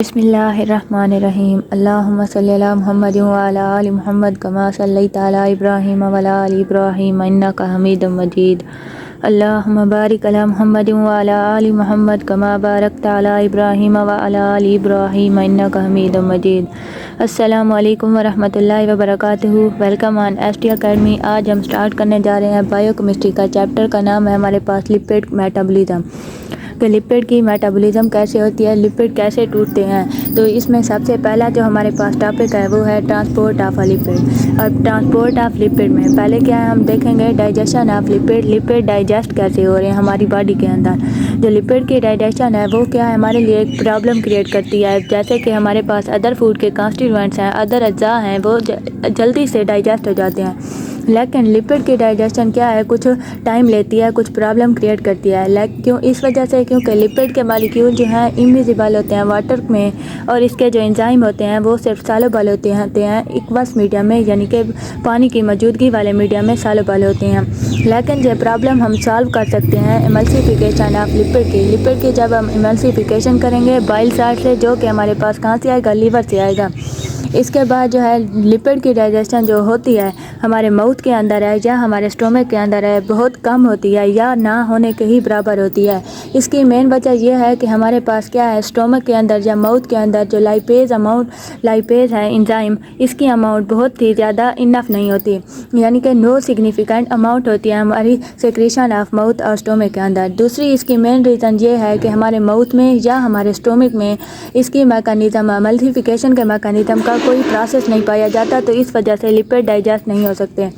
बिस्मिल्लाहिर्रहमानिर्रहीम। अल्लाहुम्मा सल्लि अला मुहम्मद व अला आलि मुहम्मद कमा सल्लैता अला इब्राहीम व अला आलि इब्राहीम इन्नका हमीदुम मजीद। अल्लाहुम्मा बारिक अला मुहम्मद व अला आलि मुहम्मद कमा बारकता अला इब्राहीम व अला आलि इब्राहीम इन्नका हमीदुम मजीद। अस्सलामु अलैकुम व रहमतुल्लाहि व बरकातुहू। Welcome on ST academy. आज हम स्टार्ट करने जा रहे हैं बायोकेमिस्ट्री का चैप्टर का नाम है हमारे पास लिपिड मेटाबॉलिज्म। तो लिपिड की मेटाबॉलिज्म कैसे होती है, लिपिड कैसे टूटते हैं। तो इसमें सबसे पहला जो हमारे पास टॉपिक है वो है ट्रांसपोर्ट ऑफ लिपिड। अब ट्रांसपोर्ट ऑफ लिपिड में पहले क्या है हम देखेंगे digestion of lipid. Lipid digest कैसे हो रहे हैं हमारी बॉडी के अंदर। जो लिपिड की डाइजेशन है वो क्या है हमारे लिए एक प्रॉब्लम क्रिएट करती है। जैसे कि हमारे पास अदर फूड के कॉन्स्टिट्यूएंट्स हैं, अदर अज्जा हैं, वो जल्दी से डाइजेस्ट हो जाते हैं। लेकिन लिपिड की डाइजेशन क्या है कुछ टाइम लेती है, कुछ प्रॉब्लम क्रिएट करती है। लेकिन क्यों, इस वजह से क्योंकि लिपिड के मॉलिक्यूल जो हैं इनविजिबल होते हैं वाटर में, और इसके जो एंजाइम होते हैं वो सिर्फ सॉल्युबल होते हैं एक्वस मीडियम में, यानी कि पानी की मौजूदगी वाले मीडियम में सॉल्युबल होते हैं। लेकिन ये प्रॉब्लम हम सॉल्व कर सकते हैं एमल्सिफिकेशन ऑफ लिपिड की। लिपिड की जब हम एमल्सिफिकेशन करेंगे बाइल साल्ट से, जो कि हमारे पास कहाँ से आएगा, लीवर से आएगा। इसके बाद जो है लिपिड की डाइजेशन जो होती है हमारे माउथ के अंदर है या हमारे स्टोमक के अंदर है बहुत कम होती है या ना होने के ही बराबर होती है। इसकी मेन वजह यह है कि हमारे पास क्या है स्टोमक के अंदर या माउथ के अंदर जो लाइपेज है एंजाइम, इसकी अमाउंट बहुत ही ज़्यादा इनफ नहीं होती, यानी कि नो सिग्निफिकेंट अमाउंट होती है हमारी सेक्रेशन ऑफ माउथ और स्टोमक के अंदर। दूसरी इसकी मेन रीज़न ये है कि हमारे माउथ में या हमारे स्टोमक में इसकी मैकेनिज़्म एमल्सिफिकेशन के मैकेनिज़्म का कोई प्रोसेस नहीं पाया जाता, तो इस वजह से लिपिड डाइजेस्ट नहीं हो सकते।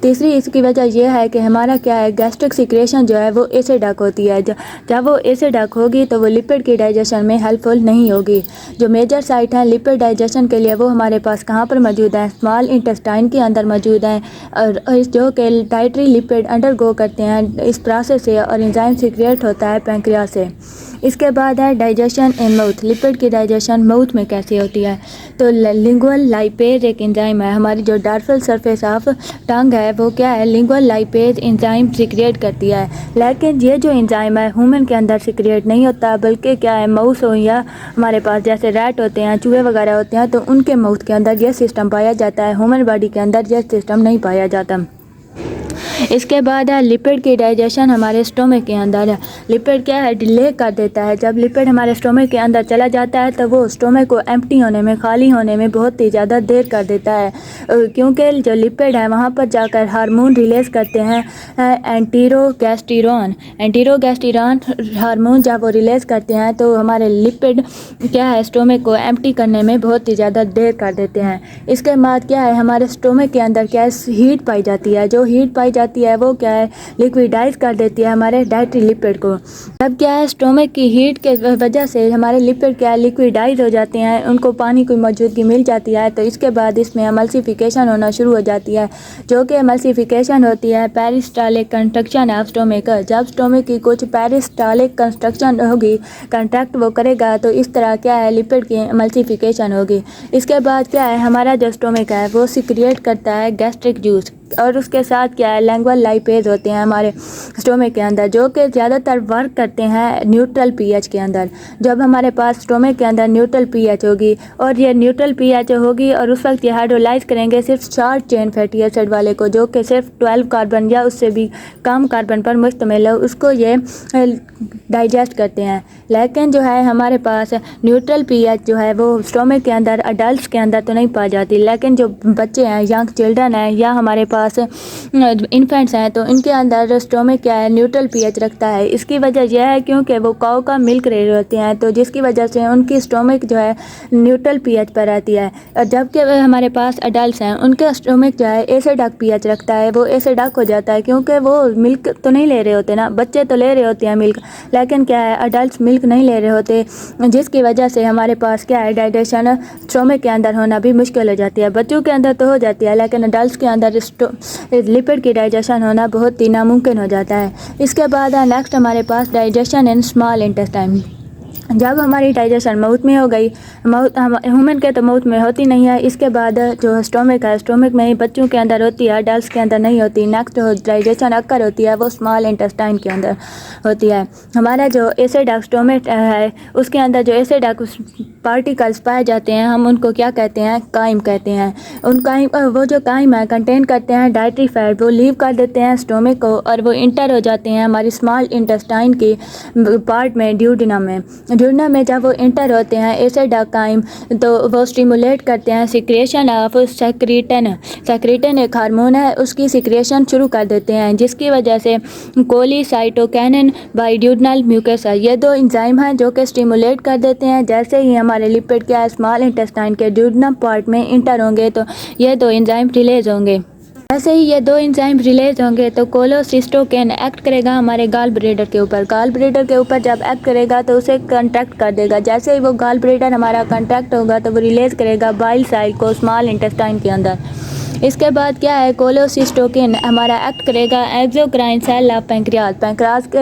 तीसरी इसकी वजह यह है कि हमारा क्या है गैस्ट्रिक सिक्रेशन जो है वो एसिडिक होती है। जब वो एसिडिक होगी तो वो लिपिड की डाइजेशन में हेल्पफुल नहीं होगी। जो मेजर साइट है लिपिड डाइजेशन के लिए वो हमारे पास कहाँ पर मौजूद है, स्मॉल इंटेस्टाइन के अंदर मौजूद हैं, और जो कि डाइटरी लिपिड अंडरगो करते हैं इस प्रोसेस से, और एंजाइम सीक्रेट होता है पैंक्रियास से। इसके बाद है डाइजेशन इन माउथ। लिपिड की डाइजेशन माउथ में कैसे होती है, तो लिंगुअल लाइपेज एक एंजाइम है। हमारी जो डॉर्सल सरफेस ऑफ टंग है वो क्या है लिंगुअल लाइपेज एंजाइम सीक्रेट करती है। लेकिन ये जो एंजाइम है ह्यूमन के अंदर सीक्रेट नहीं होता, बल्कि क्या है माउस हो या हमारे पास जैसे रैट होते हैं, चूहे वगैरह होते हैं, तो उनके माउथ के अंदर यह सिस्टम पाया जाता है। ह्यूमन बॉडी के अंदर यह सिस्टम नहीं पाया जाता। इसके बाद है लिपिड की डाइजेशन हमारे स्टोमक के अंदर है। लिपिड क्या है डिले कर देता है। जब लिपिड हमारे स्टोमक के अंदर चला जाता है तो वो स्टोमक को एम्प्टी होने में, खाली होने में बहुत ही ज़्यादा देर कर देता है, क्योंकि जो लिपिड है वहाँ पर जाकर हार्मोन रिलीज़ करते हैं एंटीरोगेस्टेरॉन हार्मोन। जब वो रिलीज़ करते हैं तो हमारे लिपिड क्या है स्टोमक को एम्प्टी करने में बहुत ही ज़्यादा देर कर देते हैं। इसके बाद क्या है हमारे स्टोमक के अंदर क्या है हीट पाई जाती है। जो हीट पाई जाती है वो क्या है लिक्विडाइज कर देती है हमारे डाइटरी लिपिड को। तब क्या है स्टोमक की हीट के वजह से हमारे लिपिड क्या है लिक्विडाइज हो जाते हैं, उनको पानी की मौजूदगी मिल जाती है। तो इसके बाद इसमें एमल्सिफिकेशन होना शुरू हो जाती है, जो कि एमल्सिफिकेशन होती है पेरिस्टालिक कंस्ट्रक्शन ऑफ स्टोमक। जब स्टोमक की कुछ पेरिस्टालिक कंस्ट्रक्शन होगी, कंट्रैक्ट वो करेगा, तो इस तरह क्या है लिपिड की एमल्सिफिकेशन होगी। इसके बाद क्या है हमारा जो स्टोमक है वो सिक्रिएट करता है गैस्ट्रिक जूस, और उसके साथ क्या है लिंगुअल लाइपेज होते हैं हमारे स्टोमक के अंदर, जो कि ज़्यादातर वर्क करते हैं न्यूट्रल पीएच के अंदर। जब हमारे पास स्टोमक के अंदर न्यूट्रल पीएच होगी, और ये न्यूट्रल पीएच होगी, और उस वक्त ये हाइड्रोलाइज करेंगे सिर्फ शॉर्ट चेन फैटी एसिड वाले को, जो कि सिर्फ 12 कार्बन या उससे भी कम कार्बन पर मुश्तमिल है, उसको ये डाइजेस्ट करते हैं। लेकिन जो है हमारे पास न्यूट्रल पीएच जो है वो स्टोमक के अंदर अडल्ट के अंदर तो नहीं पाई जाती, लेकिन जो बच्चे हैं, यंग चिल्ड्रन हैं, या हमारे पास इन्फेंट्स हैं, तो इनके अंदर स्टोमक क्या है न्यूट्रल पीएच रखता है। इसकी वजह यह है क्योंकि वो काऊ का मिल्क रेड होते हैं, तो जिसकी वजह से उनकी स्टोमक जो है न्यूट्रल पीएच पर रहती है। और जबकि हमारे पास अडल्ट हैं उनका स्टोमक जो है एसिडिक पीएच रखता है, वो एसिडिक हो जाता है, क्योंकि वो मिल्क तो नहीं ले रहे होते ना, बच्चे तो ले रहे होते हैं मिल्क, लेकिन क्या है अडल्ट मिल्क नहीं ले रहे होते, जिसकी वजह से हमारे पास क्या है डाइजेशन स्टोमक के अंदर होना भी मुश्किल हो जाती है। बच्चों के अंदर तो हो जाती है, लेकिन अडल्ट के अंदर लिपिड की डाइजेशन होना बहुत ही नामुमकिन हो जाता है। इसके बाद नेक्स्ट हमारे पास डाइजेशन इन स्मॉल इंटेस्टाइन। जब हमारी डाइजेशन माउथ में हो गई, ह्यूमन के तो माउथ में होती नहीं है, इसके बाद जो स्टोमिक है, स्टोमिक में ही बच्चों के अंदर होती है, अडल्ट के अंदर नहीं होती। नेक्स्ट जो डाइजेशन अक्कर होती है वो स्मॉल इंटेस्टाइन के अंदर होती है। हमारा जो एसिड स्टोमिक है उसके अंदर जो एसिड पार्टिकल्स पाए जाते हैं, हम उनको क्या कहते हैं? काइम कहते हैं। उन काइम, वो जो काइम है कंटेन करते हैं डाइटरी फैट, वो लीव कर देते हैं स्टोमिक को और वो इंटर हो जाते हैं हमारी स्मॉल इंटेस्टाइन की पार्ट में, ड्यूडेनम में। ड्यूडेनम में जब वो इंटर होते हैं एसिड काइम, तो वो स्टिमुलेट करते हैं सिक्रेशन ऑफ सेक्रेटिन। सेक्रेटिन एक हार्मोन है, उसकी सिक्रेशन शुरू कर देते हैं, जिसकी वजह से कोलीसाइटोकिनिन बाय ड्यूडेनल म्यूकस है। ये दो एंजाइम हैं जो कि स्टिमुलेट कर देते हैं। जैसे ही हमारे लिपिड क्या स्मॉल इंटेस्टाइन के ड्यूडेनम पार्ट में इंटर होंगे तो ये दो एंजाइम रिलीज होंगे। ऐसे ही ये दो एंजाइम रिलीज होंगे तो कोलोसिस्टोकिन एक्ट करेगा हमारे गाल ब्लैडर के ऊपर। गाल ब्लैडर के ऊपर जब एक्ट करेगा तो उसे कंट्रैक्ट कर देगा। जैसे ही वो गाल ब्लैडर हमारा कंट्रैक्ट होगा तो वो रिलीज करेगा बाइल साइल को स्मॉल इंटेस्टाइन के अंदर। इसके बाद क्या है, कोलोसिस्टोकिन हमारा एक्ट करेगा exocrine cell of pancreas. Pancreas के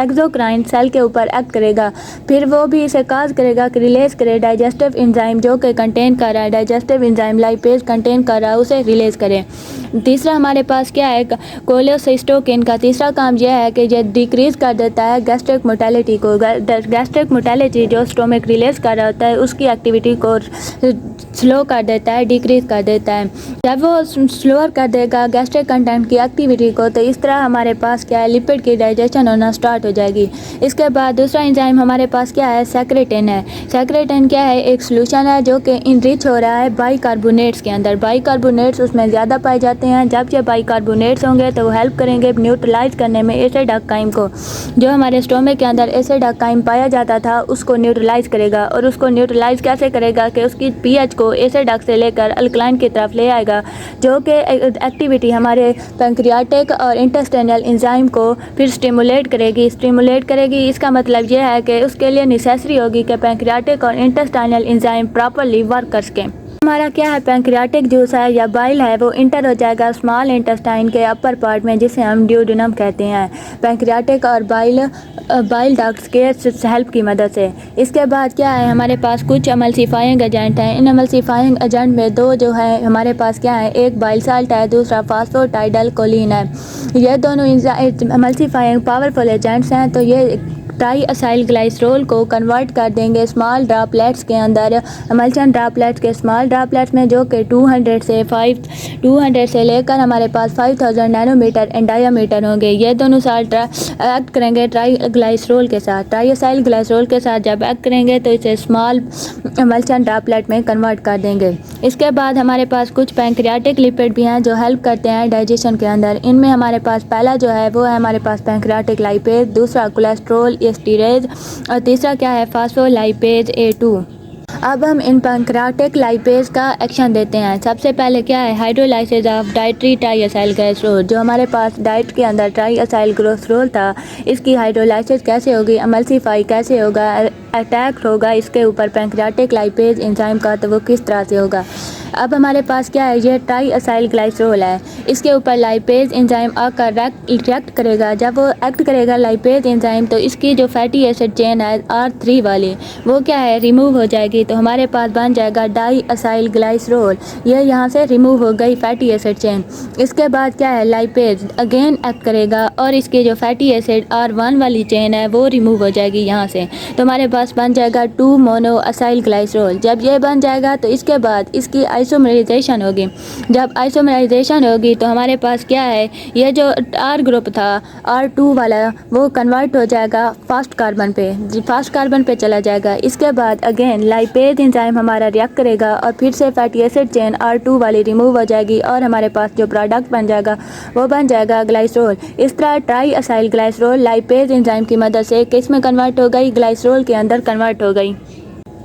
एक्सोक्राइन सेल के ऊपर एक्ट करेगा। फिर वो भी इसे काज करेगा कि रिलीज करे डाइजेस्टिव एंजाइम जो कि कंटेन कर रहा है, डाइजेस्टिव एंजाइम लाइपेज कंटेन कर रहा है, उसे रिलीज करे। तीसरा हमारे पास क्या है, कोलोसिस्टोकिन का तीसरा काम यह है कि ये डिक्रीज कर देता है गैस्ट्रिक मोटेलिटी को। गैस्ट्रिक मोटेलिटी जो स्टोमिक रिलीज कर रहा होता है उसकी एक्टिविटी को स्लो कर देता है, डिक्रीज कर देता है। जब वो स्लोअर कर देगा गैस्ट्रिक कंटेंट की एक्टिविटी को, तो इस तरह हमारे पास क्या है, लिपिड की डाइजेशन होना स्टार्ट हो जाएगी। इसके बाद दूसरा एंजाइम हमारे पास क्या है, सेक्रेटिन है। सेक्रेटिन क्या है, एक सोल्यूशन है जो कि इनरिच हो रहा है बाइकार्बोनेट्स के अंदर। बाइकार्बोनेट्स उसमें ज़्यादा पाए जाते हैं। जब ये बाइकार्बोनेट्स होंगे तो वो हेल्प करेंगे न्यूट्रलाइज करने में एसिड काइम को। जो हमारे स्टोमिक के अंदर एसिड काइम पाया जाता था उसको न्यूट्रलाइज करेगा। और उसको न्यूट्रलाइज कैसे करेगा कि उसकी पीएच को एसिड से लेकर अल्कलाइन की तरफ ले आएगा, जो कि एक्टिविटी हमारे पैंक्रियाटिक और इंटेस्टाइनल एंजाइम को फिर स्टिमुलेट करेगी। इसका मतलब यह है कि उसके लिए नेसेसरी होगी कि पैंक्रियाटिक और इंटेस्टाइनल एंजाइम प्रॉपर्ली वर्क कर सकें। हमारा क्या है, पैंक्रियाटिक जूस है या बाइल है, वो इंटर हो जाएगा स्मॉल इंटेस्टाइन के अपर पार्ट में, जिसे हम ड्यूडेनम कहते हैं, पैंक्रियाटिक और बाइल डक्ट्स के हेल्प की मदद से। इसके बाद क्या है, हमारे पास कुछ एमल्सिफाइंग एजेंट हैं। इन एमल्सिफाइंग एजेंट में दो जो है हमारे पास क्या है, एक बाइल साल्ट है, दूसरा फास्फोटाइडल कोलिन है। ये दोनों एमल्सिफाइंग पावरफुल एजेंट्स हैं। तो ये ट्राई असाइल ग्लाइसरोल को कन्वर्ट कर देंगे स्मॉल ड्रॉपलेट्स के अंदर, एमल्शन ड्रॉपलेट्स के स्मॉल ड्रॉपलेट्स में, जो कि 200 से लेकर हमारे पास 5000 नैनोमीटर इन डायामीटर होंगे। ये दोनों साथ एक्ट करेंगे ट्राई ग्लाइसरोल के साथ। ट्राई असाइल ग्लाइसरोल के साथ जब एक्ट करेंगे तो इसे स्मॉल एमल्शन ड्रॉपलेट में कन्वर्ट कर देंगे। इसके बाद हमारे पास कुछ पैंक्रियाटिक लिपिड भी हैं जो हेल्प करते हैं डाइजेशन के अंदर। इनमें हमारे पास पहला जो है वो है हमारे पास पैंक्रियाटिक लाइपेज, दूसरा कोलेस्ट्रॉल एस्टीरेज और तीसरा क्या है, फास्फोलाइपेज A2। अब हम इन पैंक्रियाटिक लाइपेज का एक्शन देते हैं। सबसे पहले क्या है, हाइड्रोलाइसिस ऑफ डाइट्री ट्राइएसाइल ग्लाइसरोल। जो हमारे पास डाइट के अंदर ट्राइएसाइल ग्लाइसरोल था, इसकी हाइड्रोलाइसिस कैसे होगी, एमल्सिफाई कैसे होगा, अटैक होगा इसके ऊपर पैंक्रियाटिक लाइपेज एंजाइम का, तो वो किस तरह से होगा। अब हमारे पास क्या है, ये ट्राइएसाइल ग्लाइसरोल है, इसके ऊपर लाइपेज एंजाइम आकर रिएक्ट करेगा। जब वो एक्ट करेगा लाइपेज एंजाइम, तो इसकी जो फैटी एसिड चेन है R3 वाली, वो क्या है, रिमूव हो जाएगी। तो हमारे पास बन जाएगा डाइएसाइल ग्लाइसरोल। ये यहाँ से रिमूव हो गई फैटी एसिड चेन। इसके बाद क्या है, लाइपेज अगेन एक्ट करेगा और इसकी जो फैटी एसिड R1 वाली चेन है वो रिमूव हो जाएगी यहाँ से। तो हमारे पास बन जाएगा 2 मोनोअसाइल ग्लाइसरोल। जब ये बन जाएगा तो इसके बाद इसकी आइसोमराइजेशन होगी। जब आइसोमराइजेशन होगी तो हमारे पास क्या है, ये जो R ग्रुप था R2 वाला, वो कन्वर्ट हो जाएगा फास्ट कार्बन पे चला जाएगा। इसके बाद अगेन लाइपेज एंजाइम हमारा रिएक्ट करेगा और फिर से फैटी एसिड चेन R2 वाली रिमूव हो जाएगी और हमारे पास जो प्रोडक्ट बन जाएगा वो बन जाएगा ग्लाइसरोल। इस तरह ट्राइएसाइल ग्लाइसरोल लाइपेज एंजाइम की मदद से किस में कन्वर्ट हो गई, ग्लाइसरोल के अंदर कन्वर्ट हो गई।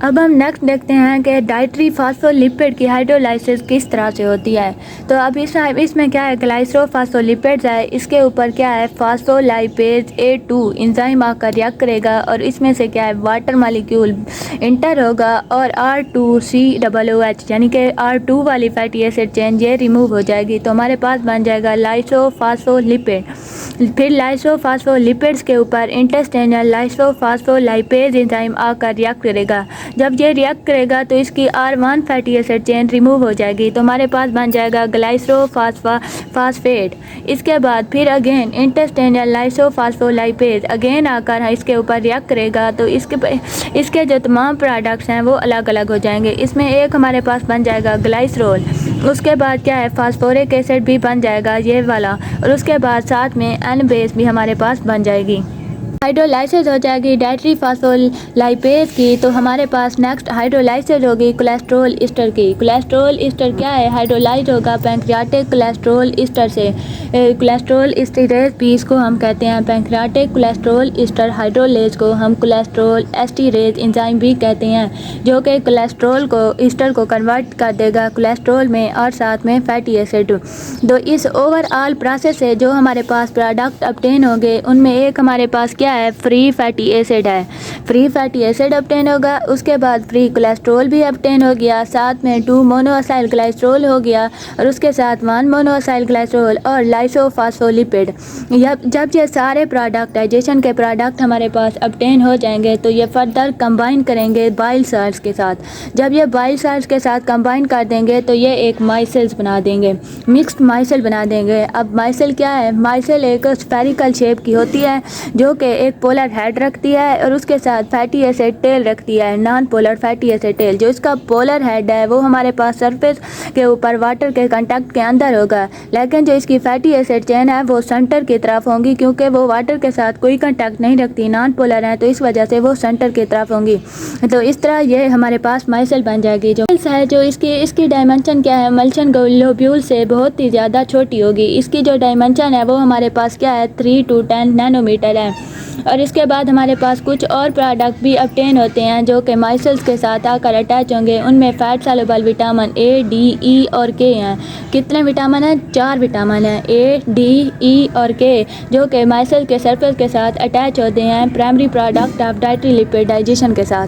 अब हम नेक्स्ट देखते हैं कि डाइटरी फास्फोलिपिड की हाइड्रोलाइसिस किस तरह से होती है। तो अब इसमें क्या है, ग्लाइसोफास्फोलिपिड्स है, इसके ऊपर क्या है, फास्फोलाइपेज A2 एंजाइम आकर रिएक्ट करेगा और इसमें से क्या है, वाटर मॉलिक्यूल इंटर होगा और R2COOH यानी कि R2 वाली फैटी एसिड चेन ये रिमूव हो जाएगी, तो हमारे पास बन जाएगा लाइसोफास्फोलिपिड। फिर लाइसोफास्फोलिपिड्स के ऊपर इंटेस्टाइनल लाइसोफास्फोलाइपेज एंजाइम आकर रिएक्ट करेगा। जब ये रिएक्ट करेगा तो इसकी R1 fatty acid chain remove हो जाएगी, तो हमारे पास बन जाएगा ग्लाइसोफास्फेट। इसके बाद फिर अगेन इंटेस्टाइनल लाइसोफास्फोलाइपेज अगेन आकर इसके ऊपर रिएक्ट करेगा, तो इसके जो तमाम प्रोडक्ट्स हैं वो अलग अलग हो जाएंगे। इसमें एक हमारे पास बन जाएगा ग्लाइसरोल, उसके बाद क्या है, फास्फोरिक एसिड भी बन जाएगा ये वाला, और उसके बाद साथ में एन बेस भी हमारे पास बन जाएगी। हाइड्रोलाइसिस हो जाएगी डाइटरी फास्फोलाइपेज की, तो हमारे पास नेक्स्ट हाइड्रोलाइसिस होगी कोलेस्ट्रॉल ईस्टर की। कोलेस्ट्रॉल ईस्टर क्या है, हाइड्रोलाइज होगा पैंक्रियाटिक कोलेस्ट्रॉल ईस्टर से। कोलेस्ट्रॉल ईस्टरेज भी इसको हम कहते हैं, पैंक्रियाटिक कोलेस्ट्रॉल ईस्टर हाइड्रोलेज को हम कोलेस्ट्रॉल एस्टीरेज एंजाइम भी कहते हैं, जो कि कोलेस्ट्रॉल को ईस्टर को कन्वर्ट कर देगा कोलेस्ट्रॉल में और साथ में फैटी एसिड। तो इस ओवरऑल प्रोसेस से जो हमारे पास प्रोडक्ट ऑब्टेन होंगे उनमें एक हमारे पास क्या है, फ्री फैटी एसिड है, फ्री फैटी एसिड ऑब्टेन होगा, उसके बाद फ्री कोलेस्ट्रॉल भी ऑब्टेन हो गया, साथ में 2 मोनोअसाइल ग्लाइसरोल हो गया और उसके साथ 1 मोनोअसाइल ग्लाइसरोल और लाइसोफास्फोलिपिड। जब ये सारे प्रोडक्ट डाइजेशन के प्रोडक्ट हमारे पास ऑब्टेन हो जाएंगे तो ये फर्दर कंबाइन करेंगे बाइल साल्ट्स के साथ। जब ये बाइल साल्ट्स के साथ कंबाइन कर देंगे तो ये एक माइसेल्स बना देंगे, मिक्स्ड माइसेल बना देंगे। अब माइसेल क्या है, माइसेल एक स्फेरिकल शेप की होती है जो कि एक पोलर हेड रखती है और उसके साथ फैटी एसिड टेल रखती है, non polar fatty acid tail. जो इसका पोलर हेड है वो हमारे पास सरफेस के ऊपर वाटर के कांटेक्ट के अंदर होगा, लेकिन जो इसकी फैटी एसिड चेन है वो सेंटर की तरफ होंगी, क्योंकि वो वाटर के साथ कोई कांटेक्ट नहीं रखती, नॉन पोलर है, तो इस वजह से वो सेंटर की तरफ होंगी। तो इस तरह ये हमारे पास माइसेल बन जाएगी। जो है जो इसकी डायमेंशन क्या है, मल्शन ग्लोब्यूल से बहुत ही ज़्यादा छोटी होगी। इसकी जो डायमेंशन है वो हमारे पास क्या है, 3 to 10 नैनोमीटर है। और इसके बाद हमारे पास कुछ और प्रोडक्ट भी ऑब्टेन होते हैं जो कि माइसेल्स के साथ आकर अटैच होंगे। उनमें fat soluble vitamin A, D, E और K हैं। कितने विटामिन हैं, 4 विटामिन हैं, A, D, E और K, जो कि माइसेल के सरफेस के साथ अटैच होते हैं primary product of dietary lipid digestion के साथ।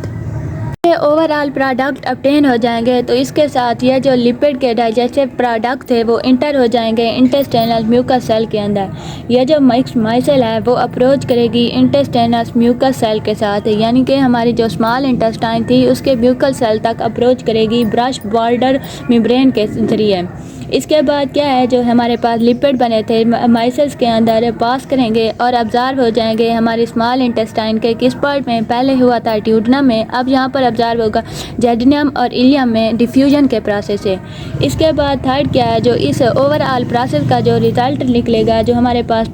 ये ओवरऑल प्रोडक्ट ऑब्टेन हो जाएंगे तो इसके साथ ये जो लिपिड के डाइजेस्टिव प्रोडक्ट थे वो इंटर हो जाएंगे इंटेस्टाइनल म्यूकस सेल के अंदर। यह जो माइसेल है वो अप्रोच करेगी इंटेस्टाइनल म्यूकस सेल के साथ, यानी कि हमारी जो स्मॉल इंटेस्टाइन थी उसके म्यूकस सेल तक अप्रोच करेगी ब्रश बॉर्डर मेम्ब्रेन के जरिए। इसके बाद क्या है, जो हमारे पास लिपिड बने थे माइसेल्स के अंदर पास करेंगे और ऑब्जर्व हो जाएंगे हमारी स्मॉल इंटेस्टाइन के किस पार्ट में, पहले हुआ था ट्यूडनम में, अब यहाँ पर ऑब्जर्व होगा जेडिनम और इलियम में डिफ्यूजन के प्रोसेस से। इसके बाद थर्ड क्या है, जो इस ओवरऑल प्रोसेस का जो रिजल्ट निकलेगा, जो हमारे पास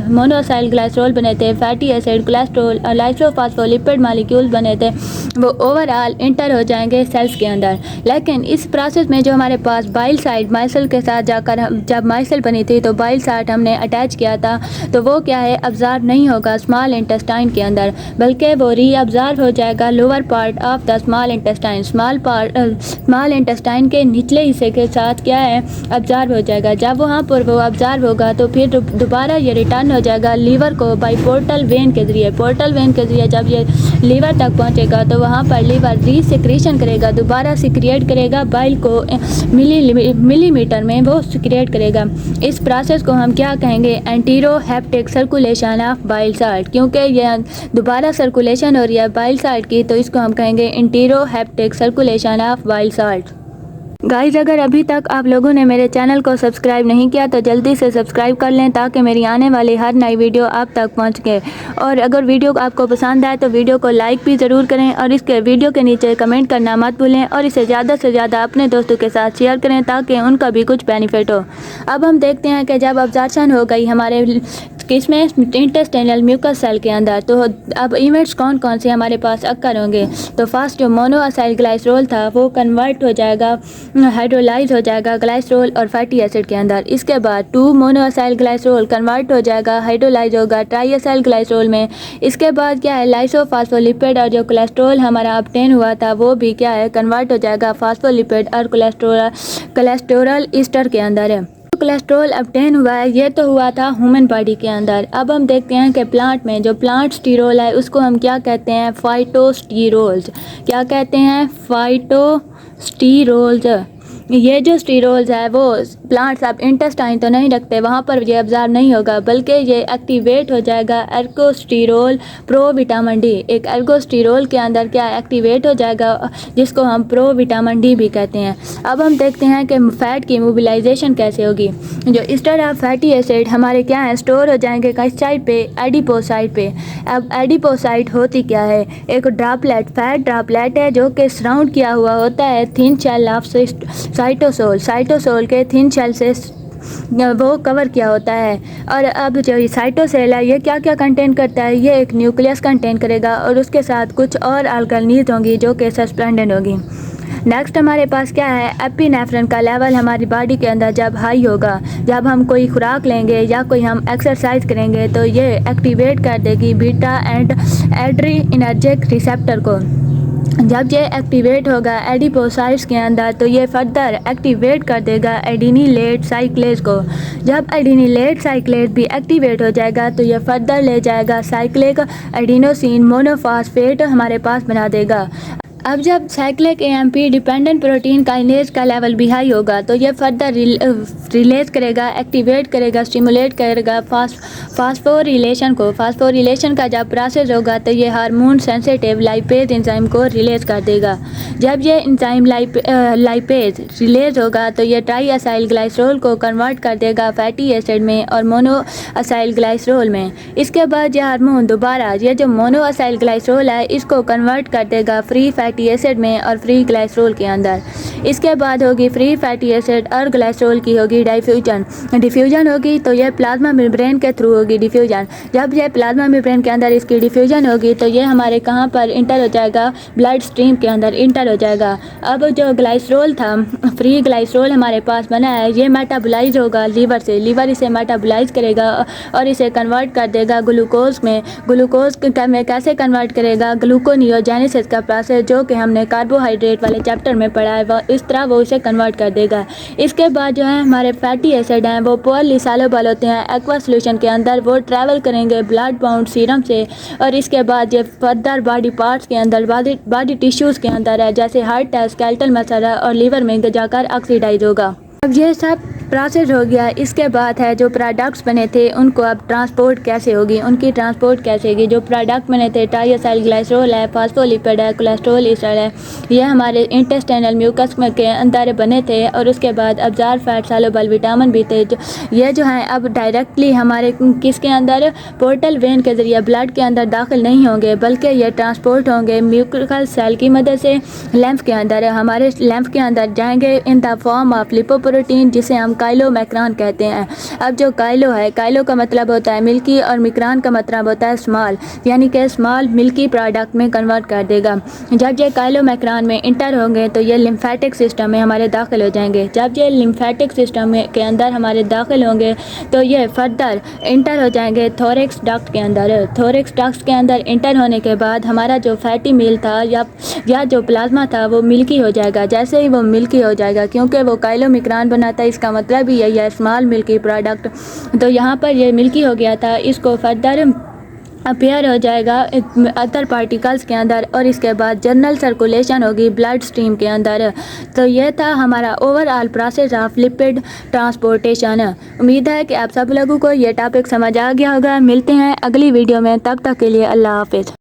मोनोअसाइल ग्लाइसरोल बने थे, फैटी एसिड, कोलेस्ट्रॉल और लाइसोफास्फोलिपिड मॉलिक्यूल्स बने थे, वो ओवरऑल इंटर हो जाएंगे सेल्स के अंदर। लेकिन इस प्रोसेस में जो हमारे पास बाइल साइड माइसेल के साथ जाकर जब माइसेल बनी थी तो बाइल साइड हमने अटैच किया था, तो वो क्या है, ऑब्जर्व नहीं होगा स्मॉल इंटेस्टाइन के अंदर, बल्कि वो री ऑब्जर्व हो जाएगा lower part of the small intestine. Small intestine के निचले हिस्से के साथ क्या है, ऑब्जर्व हो जाएगा। जब वहाँ पर वो ऑब्जर्व होगा तो फिर दोबारा ये रिटर्न हो जाएगा लीवर को बाई पोर्टल वेन के जरिए। पोर्टल वेन के जरिए जब ये लीवर तक पहुँचेगा तो वहाँ पर लीवर रीसिक्रेशन करेगा, दोबारा सिक्रिएट करेगा बाइल को मिलीमीटर में वो सिक्रिएट करेगा। इस प्रोसेस को हम क्या कहेंगे, enterohepatic circulation of bile salt, क्योंकि ये दोबारा सर्कुलेशन हो रही है बाइल साल्ट की, तो इसको हम कहेंगे enterohepatic circulation of bile salt. Guys, अगर अभी तक आप लोगों ने मेरे चैनल को सब्सक्राइब नहीं किया तो जल्दी से सब्सक्राइब कर लें ताकि मेरी आने वाली हर नई वीडियो आप तक पहुंच सके। और अगर वीडियो आपको पसंद आए तो वीडियो को लाइक भी ज़रूर करें और इसके वीडियो के नीचे कमेंट करना मत भूलें और इसे ज़्यादा से ज़्यादा अपने दोस्तों के साथ शेयर करें ताकि उनका भी कुछ बेनिफिट हो। अब हम देखते हैं कि जब ऑब्जर्वेशन हो गई हमारे किसमें, इंटेस्टाइनल म्यूकस सेल के अंदर। तो अब इवेंट्स कौन कौन से हमारे पास अक्कर होंगे। तो फर्स्ट जो मोनोअसाइल ग्लाइसरोल था वो कन्वर्ट हो जाएगा, हाइड्रोलाइज हो जाएगा ग्लाइसरोल और फैटी एसिड के अंदर। इसके बाद 2 मोनोअसाइल ग्लाइसरोल कन्वर्ट हो जाएगा, हाइड्रोलाइज होगा ट्राईअसाइल ग्लाइसरोल में। इसके बाद क्या है, लाइसोफॉस्फोलिपिड और जो कोलेस्ट्रॉल हमारा ऑब्टेन हुआ था वो भी क्या है, कन्वर्ट हो जाएगा फास्फोलिपिड और कोलेस्ट्रोल ईस्टर के अंदर है। कोलेस्ट्रॉल ऑब्टेन हुआ है, ये तो हुआ था ह्यूमन बॉडी के अंदर। अब हम देखते हैं कि प्लांट में जो प्लांट स्टीरोल है उसको हम क्या कहते हैं, फाइटोस्टीरोल्स। क्या कहते हैं, फाइटोस्टीरोल्स। ये जो स्टीरोल्स है वो प्लांट्स अब इंटेस्टाइन तो नहीं रखते, वहाँ पर ये ऑब्जर्व नहीं होगा, बल्कि ये एक्टिवेट हो जाएगा एर्गोस्टीरोल प्रो विटामिन डी। एक एर्गोस्टीरोल के अंदर क्या एक्टिवेट हो जाएगा, जिसको हम प्रो विटामिन डी भी कहते हैं। अब हम देखते हैं कि फैट की मोबिलाइजेशन कैसे होगी। जो ईस्टर ऑफ फैटी एसिड हमारे क्या है, स्टोर हो जाएंगे किस साइड पे, एडिपोसाइट पे। अब एडिपोसाइट होती क्या है, एक ड्रॉपलेट, फैट ड्रॉपलेट है जो कि सराउंड किया हुआ होता है thin shell of cytosol. Cytosol के थिन शेल से वो कवर किया होता है। और अब जो साइटोसेल है ये क्या क्या कंटेन करता है, ये एक न्यूक्लियस कंटेन करेगा और उसके साथ कुछ और ऑर्गेनीज होंगी जो कि सस्पेंडेड होगी। नेक्स्ट हमारे पास क्या है, एपिनेफ्रिन का लेवल हमारी बॉडी के अंदर जब हाई होगा, जब हम कोई खुराक लेंगे या कोई हम एक्सरसाइज करेंगे तो ये एक्टिवेट कर देगी बीटा एंड एड्रीनर्जिक रिसेप्टर को। जब ये एक्टिवेट होगा एडिपोसाइट्स के अंदर तो ये फर्दर एक्टिवेट कर देगा एडिनिलेट साइक्लेज को। जब एडिनिलेट साइक्लेज भी एक्टिवेट हो जाएगा तो ये फर्दर ले जाएगा साइक्लिक एडिनोसिन मोनोफॉस्फेट हमारे पास बना देगा। अब जब cyclic AMP dependent protein kinase का लेवल भी हाई होगा तो ये फर्दर रिलीज करेगा, एक्टिवेट करेगा, स्टिमुलेट करेगा फास्फोरिलेशन को। फास्फोरिलेशन का जब प्रोसेस होगा तो ये हार्मोन सेंसिटिव लाइपेज एंजाइम को रिलीज कर देगा। जब ये एंजाइम लाइपेज रिलीज होगा तो ये ट्राईअसाइल ग्लाइसरोल को कन्वर्ट कर देगा फैटी एसिड में और मोनोअसाइल ग्लाइसरोल में। इसके बाद ये हार्मोन दोबारा ये जो मोनोअसाइल ग्लाइसरोल है इसको कन्वर्ट कर देगा फ्री फैटी एसिड में और फ्री ग्लाइसरोल के अंदर। इसके बाद होगी फ्री फैटी एसिड और ग्लाइसरोल की होगी डिफ्यूजन होगी तो ये प्लाज्मा मेम्ब्रेन के थ्रू होगी डिफ्यूजन। जब ये प्लाज्मा मेम्ब्रेन के अंदर इसकी डिफ्यूजन होगी तो ये हमारे कहाँ पर इंटर हो जाएगा, ब्लड स्ट्रीम के अंदर इंटर हो जाएगा। अब जो ग्लाइसरोल था, फ्री ग्लाइसरोल हमारे पास बना है, ये मेटाबोलाइज होगा लीवर से। लीवर इसे मेटाबोलाइज करेगा और इसे कन्वर्ट कर देगा ग्लूकोज में। ग्लूकोज में कैसे कन्वर्ट करेगा, ग्लूकोनियोजेनेसिस का प्रोसेस जो कि हमने कार्बोहाइड्रेट वाले चैप्टर में पढ़ा है वो इस तरह वो इसे कन्वर्ट कर देगा। इसके बाद जो है हमारे फैटी एसिड हैं वो पोअरली सॉल्युबल होते हैं एक्वा सॉल्यूशन के अंदर, वो ट्रैवल करेंगे ब्लड बाउंड सीरम से और इसके बाद ये फर्दर बॉडी पार्ट्स के अंदर, बॉडी टिश्यूज़ के अंदर है, जैसे हार्ट है, स्केलेटल मसल है और लीवर में जाकर ऑक्सीडाइज होगा। अब ये सब प्रोसेस हो गया। इसके बाद है जो प्रोडक्ट्स बने थे उनको अब ट्रांसपोर्ट कैसे होगी, उनकी ट्रांसपोर्ट कैसे होगी। जो प्रोडक्ट बने थे ट्राईअसाइल ग्लाइसरोल है, फास्फोलिपिड है, कोलेस्ट्रॉल ईस्टर है, ये हमारे इंटेस्टाइनल म्यूकस के अंदर बने थे और उसके बाद अब्जॉर्ब फैट सॉल्युबल विटामिन भी थे। ये जो हैं अब डायरेक्टली हमारे किसके अंदर, पोर्टल वेन के ज़रिए ब्लड के अंदर दाखिल नहीं होंगे, बल्कि ये ट्रांसपोर्ट होंगे म्यूकल सेल की मदद से लैम्फ के अंदर। हमारे लैम्फ के अंदर जाएंगे in the form of lipoprotein जिसे हम काइलोमैक्रान कहते हैं। अब जो काइलो है, काइलो का मतलब होता है मिल्की और मिक्रान का मतलब होता है स्मॉल, यानी कि स्मॉल मिल्की प्रोडक्ट में कन्वर्ट कर देगा। जब ये काइलोमैक्रान में इंटर होंगे तो ये लिम्फेटिक सिस्टम में हमारे दाखिल हो जाएंगे। जब ये लिम्फेटिक सिस्टम के अंदर हमारे दाखिल होंगे तो ये फर्दर इंटर हो जाएंगे थोरेक्स डक्ट के अंदर। थोरेक्स डक्ट के अंदर इंटर होने के बाद हमारा जो फैटी मील था या जो प्लाज्मा था वो मिल्की हो जाएगा। जैसे ही वो मिल्की हो जाएगा, क्योंकि वो काइलोमैक्रान बनाता है, इसका मतलब भी यही है स्मॉल मिल्की प्रोडक्ट। तो यहाँ पर ये मिल्की हो गया था, इसको फर्दर अपेयर हो जाएगा अदर पार्टिकल्स के अंदर और इसके बाद जनरल सर्कुलेशन होगी ब्लड स्ट्रीम के अंदर। तो ये था हमारा overall process of lipid transportation. उम्मीद है कि आप सब लोगों को ये टॉपिक समझ आ गया होगा। मिलते हैं अगली वीडियो में, तब तक के लिए अल्लाह हाफिज़।